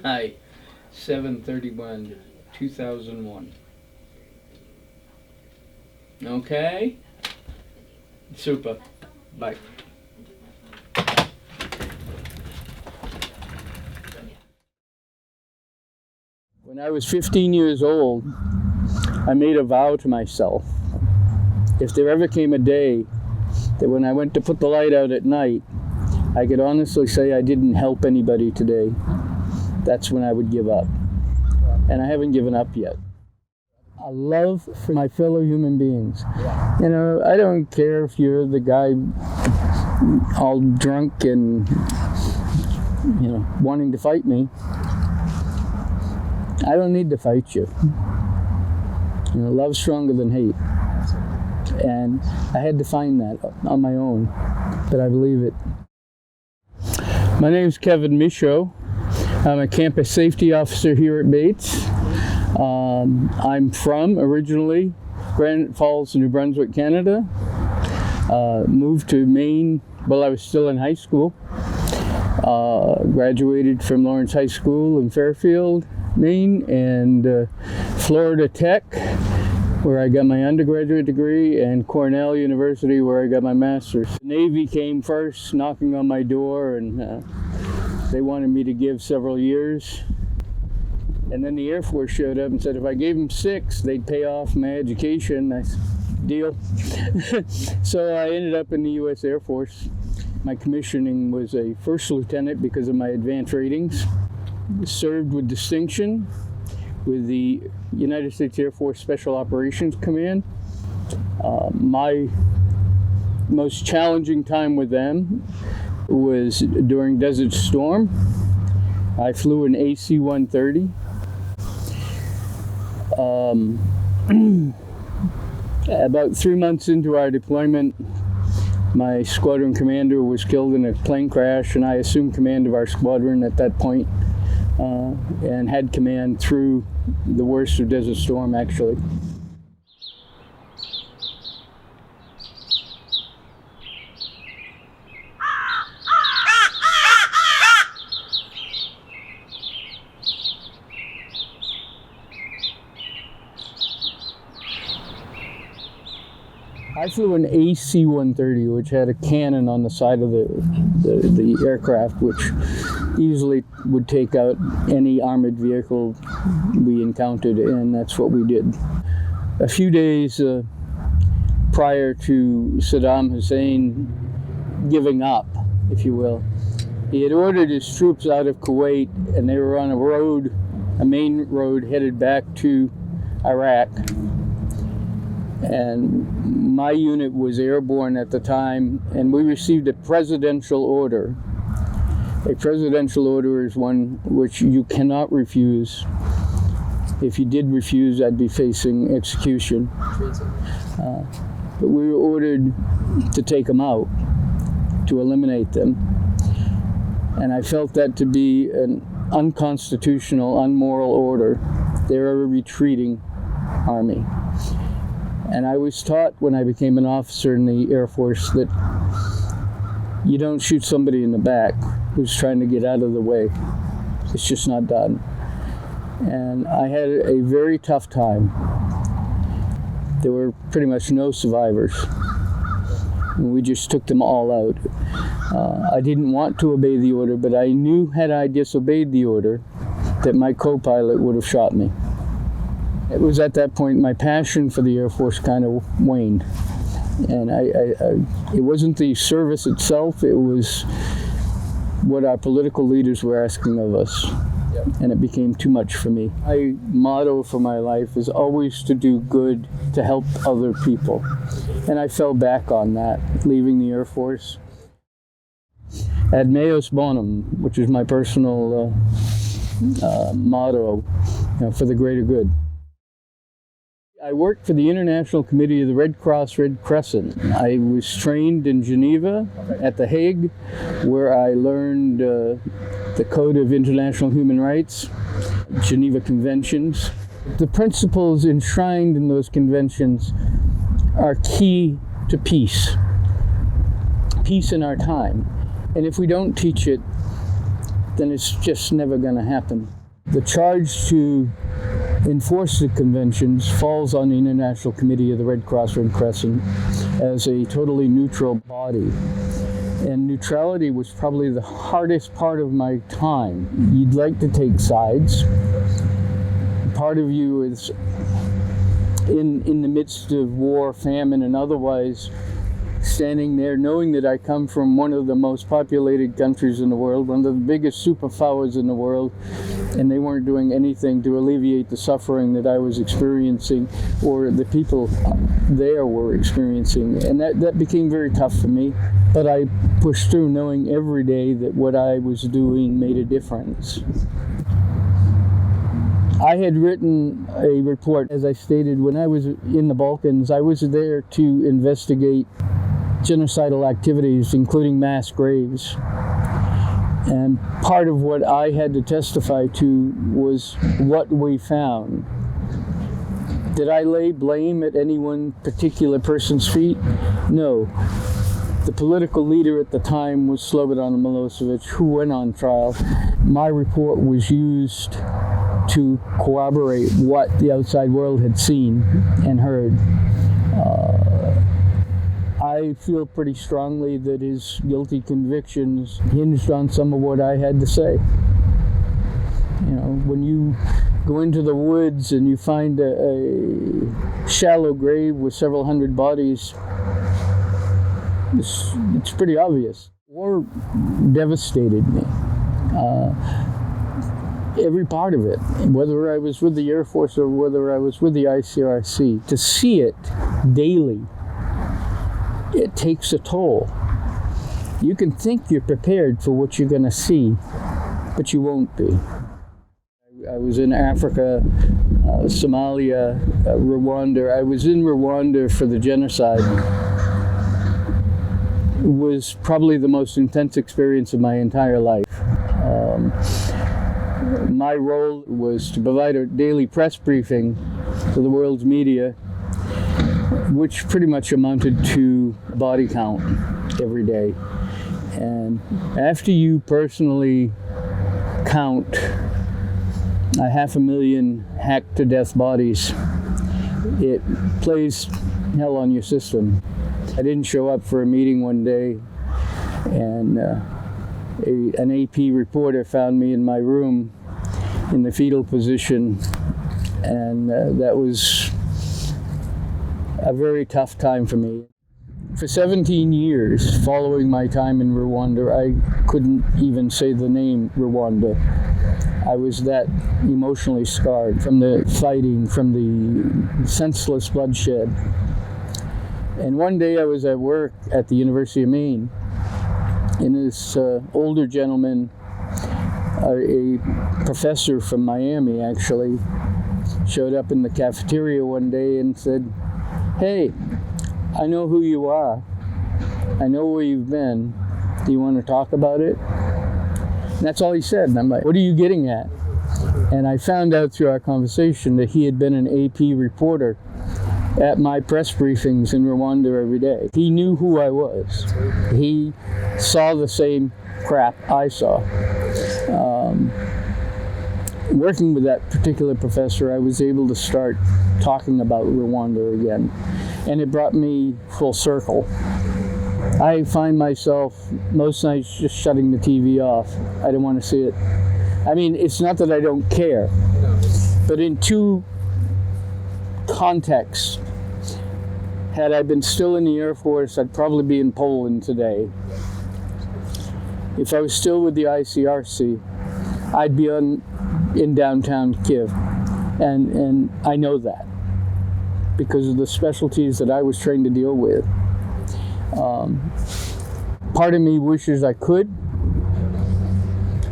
Hi, 7/31/2001. Okay? Super. Bye. When I was 15 years old, I made a vow to myself. If there ever came a day that when I went to put the light out at night, I could honestly say I didn't help anybody today, that's when I would give up. And I haven't given up yet. A love for my fellow human beings. You know, I don't care if you're the guy all drunk and, wanting to fight me. I don't need to fight you. Love's stronger than hate. And I had to find that on my own, but I believe it. My name's Kevin Michaud. I'm a campus safety officer here at Bates. I'm from, originally, Granite Falls, New Brunswick, Canada. Moved to Maine while I was still in high school. Graduated from Lawrence High School in Fairfield, Maine, and Florida Tech, where I got my undergraduate degree, and Cornell University, where I got my master's. The Navy came first, knocking on my door, and they wanted me to give several years. And then the Air Force showed up and said if I gave them 6, they'd pay off my education. I said, deal. So I ended up in the U.S. Air Force. My commissioning was a first lieutenant because of my advanced ratings. Served with distinction with the United States Air Force Special Operations Command. My most challenging time with them was during Desert Storm. I flew an AC-130. About 3 months into our deployment, my squadron commander was killed in a plane crash, and I assumed command of our squadron at that point, and had command through the worst of Desert Storm, actually. I flew an AC-130, which had a cannon on the side of the aircraft, which easily would take out any armored vehicle we encountered, and that's what we did. A few days prior to Saddam Hussein giving up, if you will, he had ordered his troops out of Kuwait, and they were on a main road headed back to Iraq. And my unit was airborne at the time, and we received a presidential order. A presidential order is one which you cannot refuse. If you did refuse, I'd be facing execution. But we were ordered to take them out, to eliminate them. And I felt that to be an unconstitutional, unmoral order. They're a retreating army. And I was taught when I became an officer in the Air Force that you don't shoot somebody in the back who's trying to get out of the way. It's just not done. And I had a very tough time. There were pretty much no survivors. We just took them all out. I didn't want to obey the order, but I knew had I disobeyed the order that my co-pilot would have shot me. It was at that point my passion for the Air Force kind of waned. And it wasn't the service itself, it was what our political leaders were asking of us. Yep. And it became too much for me. My motto for my life is always to do good, to help other people. And I fell back on that, leaving the Air Force. Ad meos bonum, which is my personal motto, for the greater good. I worked for the International Committee of the Red Cross Red Crescent. I was trained in Geneva at The Hague, where I learned the Code of International Human Rights, Geneva Conventions. The principles enshrined in those conventions are key to peace in our time. And if we don't teach it, then it's just never going to happen. The charge to enforce the conventions falls on the International Committee of the Red Cross Red Crescent as a totally neutral body. And neutrality was probably the hardest part of my time. You'd like to take sides. Part of you is in the midst of war, famine, and otherwise, standing there knowing that I come from one of the most populated countries in the world, one of the biggest superpowers in the world, and they weren't doing anything to alleviate the suffering that I was experiencing or the people there were experiencing. And that became very tough for me. But I pushed through, knowing every day that what I was doing made a difference. I had written a report, as I stated, when I was in the Balkans. I was there to investigate genocidal activities, including mass graves. And part of what I had to testify to was what we found. Did I lay blame at any one particular person's feet? No. The political leader at the time was Slobodan Milosevic, who went on trial. My report was used to corroborate what the outside world had seen and heard. I feel pretty strongly that his guilty convictions hinged on some of what I had to say. You know, when you go into the woods and you find a shallow grave with several hundred bodies, it's pretty obvious. War devastated me. Every part of it, whether I was with the Air Force or whether I was with the ICRC, to see it daily, it takes a toll. You can think you're prepared for what you're going to see, but you won't be. I was in Africa, Somalia, Rwanda. I was in Rwanda for the genocide. It was probably the most intense experience of my entire life. My role was to provide a daily press briefing to the world's media, which pretty much amounted to body count every day. And after you personally count 500,000 hacked to death bodies, it plays hell on your system. I didn't show up for a meeting one day, and an AP reporter found me in my room in the fetal position, and that was a very tough time for me. For 17 years following my time in Rwanda, I couldn't even say the name Rwanda. I was that emotionally scarred from the fighting, from the senseless bloodshed. And one day I was at work at the University of Maine, and this older gentleman, a professor from Miami actually, showed up in the cafeteria one day and said, "Hey, I know who you are. I know where you've been. Do you want to talk about it?" And that's all he said. And I'm like, "What are you getting at?" And I found out through our conversation that he had been an AP reporter at my press briefings in Rwanda every day. He knew who I was. He saw the same crap I saw. Working with that particular professor, I was able to start talking about Rwanda again, and it brought me full circle. I find myself most nights just shutting the TV off. I don't want to see it. I mean, it's not that I don't care, but in two contexts, had I been still in the Air Force, I'd probably be in Poland today. If I was still with the ICRC, I'd be in downtown Kiev, and I know that because of the specialties that I was trained to deal with. Part of me wishes I could.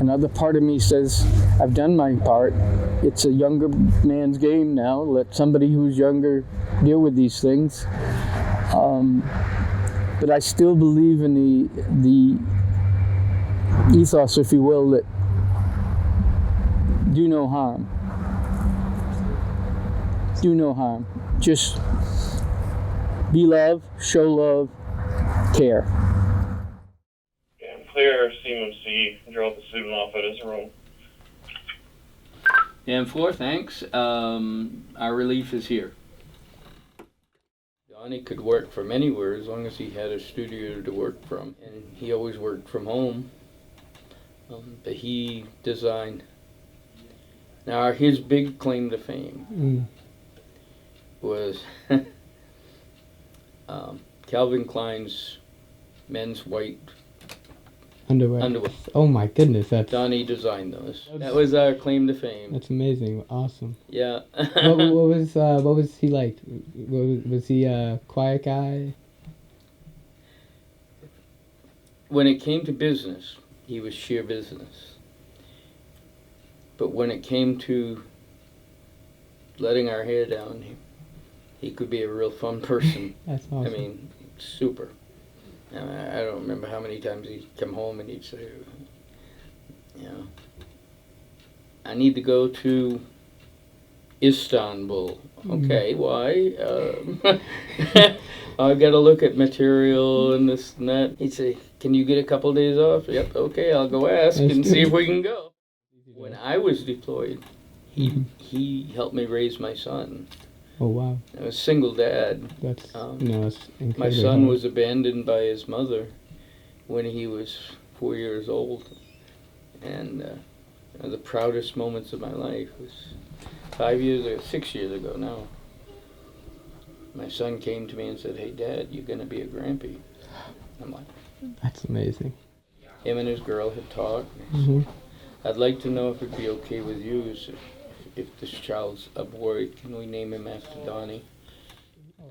Another part of me says, I've done my part. It's a younger man's game now. Let somebody who's younger deal with these things. But I still believe in the ethos, if you will, that do no harm. Do no harm. Just be love, show love, care. I'm clear. there, CMC drove the student off at his room. And 4, thanks. Our relief is here. Donnie could work from anywhere as long as he had a studio to work from. And he always worked from home. But he designed. Now, his big claim to fame was Calvin Klein's men's white underwear. Oh my goodness, Donnie designed those. That was our claim to fame. That's amazing. Awesome. Yeah. what was he like? Was he a quiet guy? When it came to business, he was sheer business. But when it came to letting our hair down, he could be a real fun person. That's awesome. I mean, super. I don't remember how many times he'd come home and he'd say, you know, I need to go to Istanbul. Okay, why? I've got to look at material and this and that. He'd say, can you get a couple of days off? Yep, okay, I'll go ask and see if we can go. When I was deployed, he helped me raise my son. Oh, wow. I was a single dad. That's my son was abandoned by his mother when he was 4 years old. And the proudest moments of my life was 6 years ago now. My son came to me and said, hey, Dad, you're going to be a grampy. I'm like, that's amazing. Him and his girl had talked. I'd like to know if it'd be okay with you if this child's a boy, can we name him after Donnie?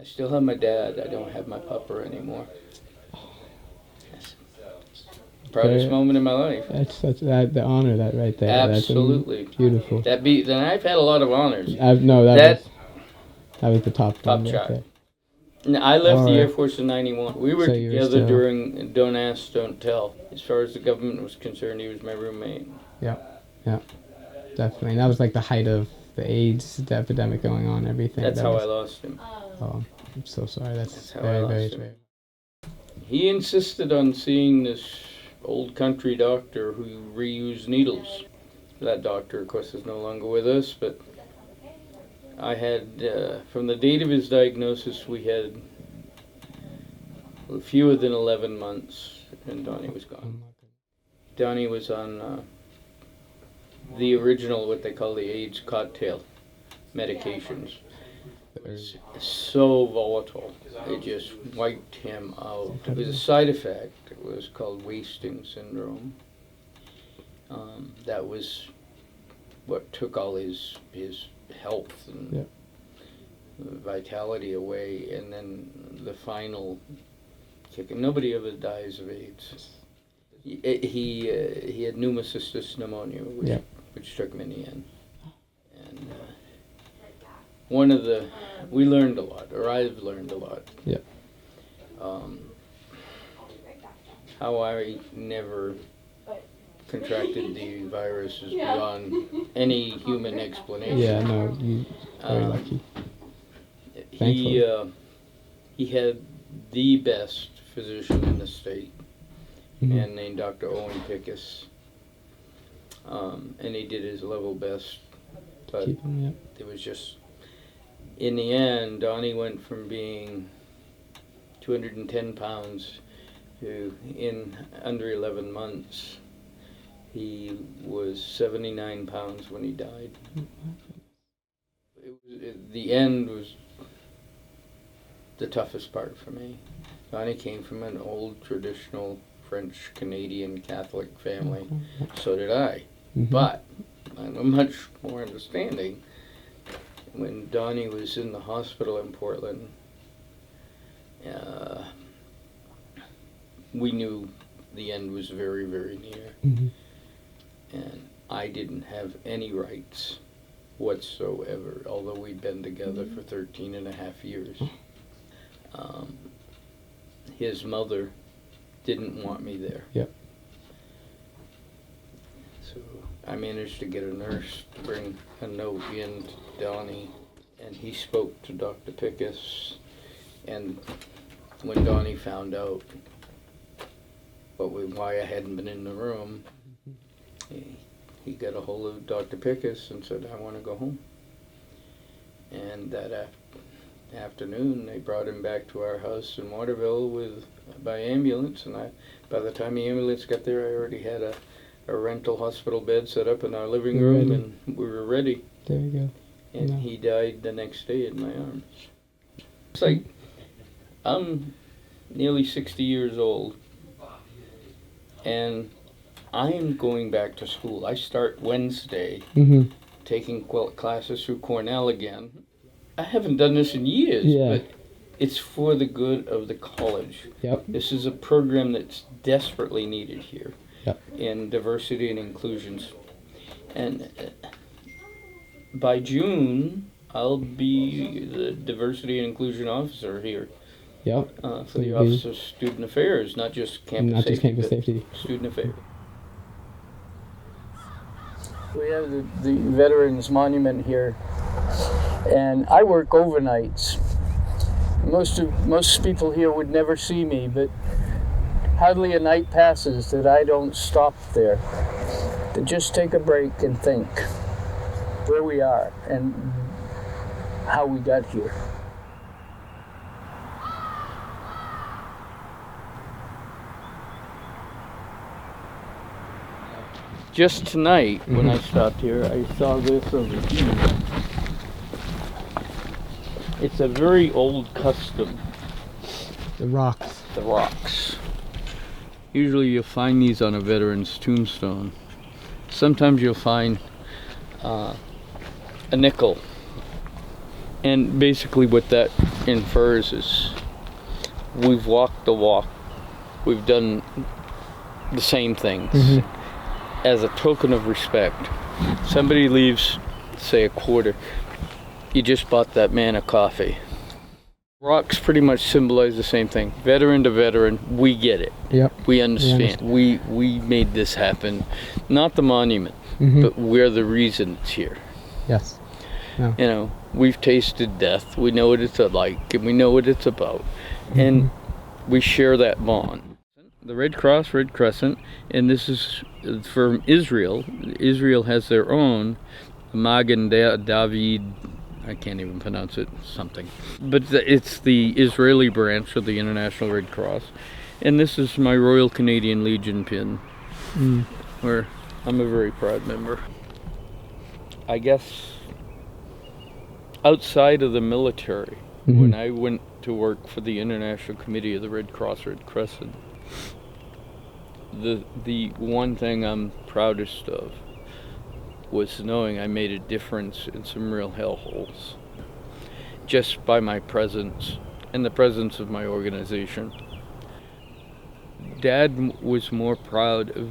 I still have my dad. I don't have my pupper anymore. That's the proudest moment in my life. That's the honor that right there. Absolutely. That's beautiful. Then I've had a lot of honors. That was the top child. Right. I left the Air Force in '91. We were together during Don't Ask, Don't Tell. As far as the government was concerned, he was my roommate. Yeah. Definitely. And that was like the height of the AIDS epidemic going on, everything. That's how I lost him. Oh, I'm so sorry. That's how I lost him. He insisted on seeing this old country doctor who reused needles. That doctor, of course, is no longer with us, but I had, from the date of his diagnosis, we had fewer than 11 months, and Donnie was gone. Donnie was on the original, what they call the AIDS cocktail medications. It was so volatile, it just wiped him out. It was a side effect. It was called wasting syndrome. That was what took all his health and vitality away, and then the final kick. Nobody ever dies of AIDS. He had pneumocystis pneumonia, which took many in. And we learned a lot, or I've learned a lot. Yeah. How I never contracted the virus is beyond any human explanation. Yeah, no, you're very lucky. He had the best physician in the state, a man named Dr. Owen Pickus, and he did his level best, but it was just, in the end, Donnie went from being 210 pounds to, in under 11 months, he was 79 pounds when he died. The end was the toughest part for me. Donnie came from an old traditional French Canadian Catholic family. So did I. But I'm much more understanding. When Donnie was in the hospital in Portland, we knew the end was very, very near. And I didn't have any rights whatsoever, although we'd been together for 13 and a half years. His mother didn't want me there. So I managed to get a nurse to bring a note in to Donnie, and he spoke to Dr. Pickus, and when Donnie found out but why I hadn't been in the room, he got a hold of Dr. Pickus and said, I want to go home. And that afternoon, they brought him back to our house in Waterville by ambulance, and by the time the ambulance got there, I already had a rental hospital bed set up in our living room, and we were ready. There you go. And he died the next day in my arms. It's like, I'm nearly 60 years old, and I'm going back to school. I start Wednesday, taking classes through Cornell again. I haven't done this in years, but it's for the good of the college. Yep. This is a program that's desperately needed here in diversity and inclusions. And by June, I'll be the diversity and inclusion officer here. Yep. For the Office of Student Affairs, not just campus safety. Student Affairs. We have the Veterans Monument here, and I work overnights. Most people here would never see me, but hardly a night passes that I don't stop there to just take a break and think where we are and how we got here. Just tonight, when I stopped here, I saw this over here. It's a very old custom. The rocks. The rocks. Usually you'll find these on a veteran's tombstone. Sometimes you'll find a nickel. And basically what that infers is we've walked the walk. We've done the same things. As a token of respect. Somebody leaves, say, a quarter. You just bought that man a coffee. Rocks pretty much symbolize the same thing. Veteran to veteran, we get it. Yep. We understand. We made this happen. Not the monument, but we're the reason it's here. Yes. Yeah. You know, we've tasted death. We know what it's like, and we know what it's about. And we share that bond. The Red Cross, Red Crescent, and this is from Israel. Israel has their own Magen David, I can't even pronounce it, something. But it's the Israeli branch of the International Red Cross. And this is my Royal Canadian Legion pin, where I'm a very proud member. I guess outside of the military, when I went to work for the International Committee of the Red Cross, Red Crescent, the one thing I'm proudest of was knowing I made a difference in some real hellholes just by my presence and the presence of my organization. Dad was more proud of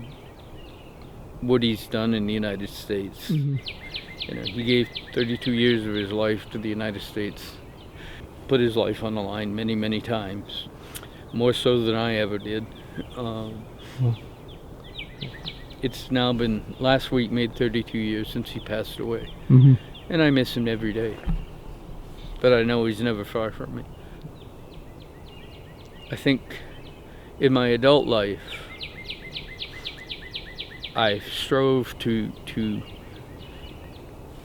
what he's done in the United States. You know, he gave 32 years of his life to the United States, put his life on the line many, many times, more so than I ever did. It's now been, last week made 32 years since he passed away. And I miss him every day. But I know he's never far from me. I think in my adult life, I strove to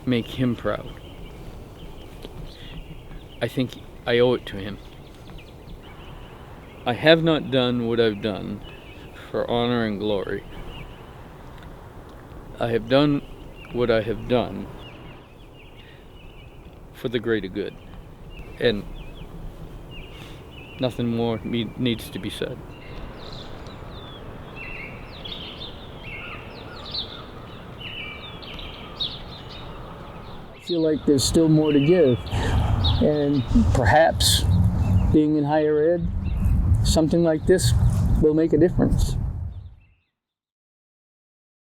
make him proud. I think I owe it to him. I have not done what I've done for honor and glory. I have done what I have done for the greater good. And nothing more needs to be said. I feel like there's still more to give. And perhaps being in higher ed, something like this will make a difference.